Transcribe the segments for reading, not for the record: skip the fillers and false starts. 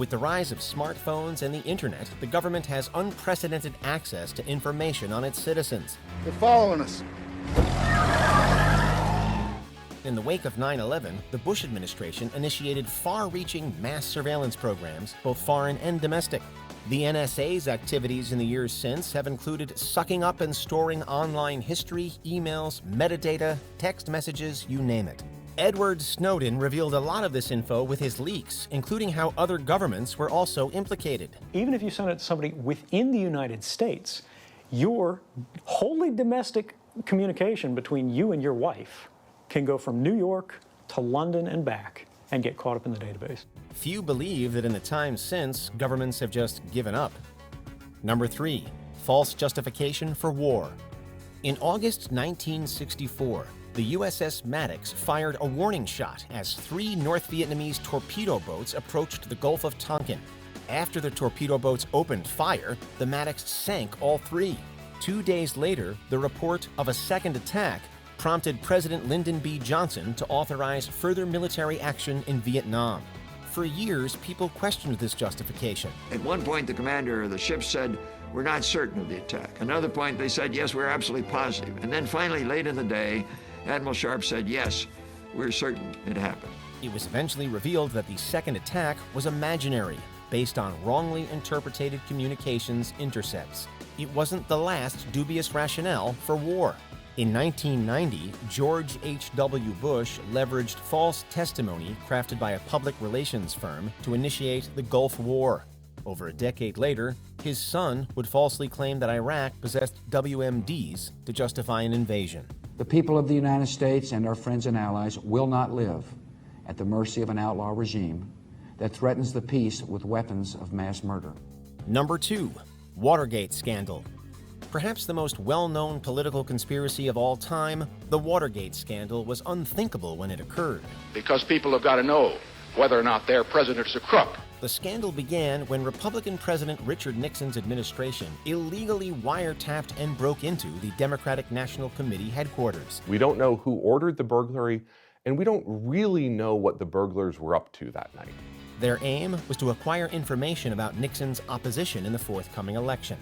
With the rise of smartphones and the internet, the government has unprecedented access to information on its citizens. They're following us. In the wake of 9/11, the Bush administration initiated far-reaching mass surveillance programs, both foreign and domestic. The NSA's activities in the years since have included sucking up and storing online history, emails, metadata, text messages, you name it. Edward Snowden revealed a lot of this info with his leaks, including how other governments were also implicated. Even if you send it to somebody within the United States, your wholly domestic communication between you and your wife can go from New York to London and back and get caught up in the database. Few believe that in the time since, governments have just given up. Number 3, false justification for war. In August 1964, the USS Maddox fired a warning shot as 3 North Vietnamese torpedo boats approached the Gulf of Tonkin. After the torpedo boats opened fire, the Maddox sank all 3. 2 days later, the report of a second attack prompted President Lyndon B. Johnson to authorize further military action in Vietnam. For years, people questioned this justification. At one point, the commander of the ship said, "We're not certain of the attack." Another point, they said, "Yes, we're absolutely positive." And then finally, late in the day, Admiral Sharp said, "Yes, we're certain it happened." It was eventually revealed that the second attack was imaginary, based on wrongly interpreted communications intercepts. It wasn't the last dubious rationale for war. In 1990, George H.W. Bush leveraged false testimony crafted by a public relations firm to initiate the Gulf War. Over a decade later, his son would falsely claim that Iraq possessed WMDs to justify an invasion. The people of the United States and our friends and allies will not live at the mercy of an outlaw regime that threatens the peace with weapons of mass murder. Number 2, Watergate scandal. Perhaps the most well-known political conspiracy of all time, the Watergate scandal was unthinkable when it occurred. Because people have got to know whether or not their president's a crook. The scandal began when Republican President Richard Nixon's administration illegally wiretapped and broke into the Democratic National Committee headquarters. We don't know who ordered the burglary, and we don't really know what the burglars were up to that night. Their aim was to acquire information about Nixon's opposition in the forthcoming election.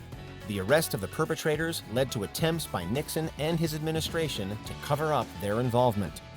The arrest of the perpetrators led to attempts by Nixon and his administration to cover up their involvement.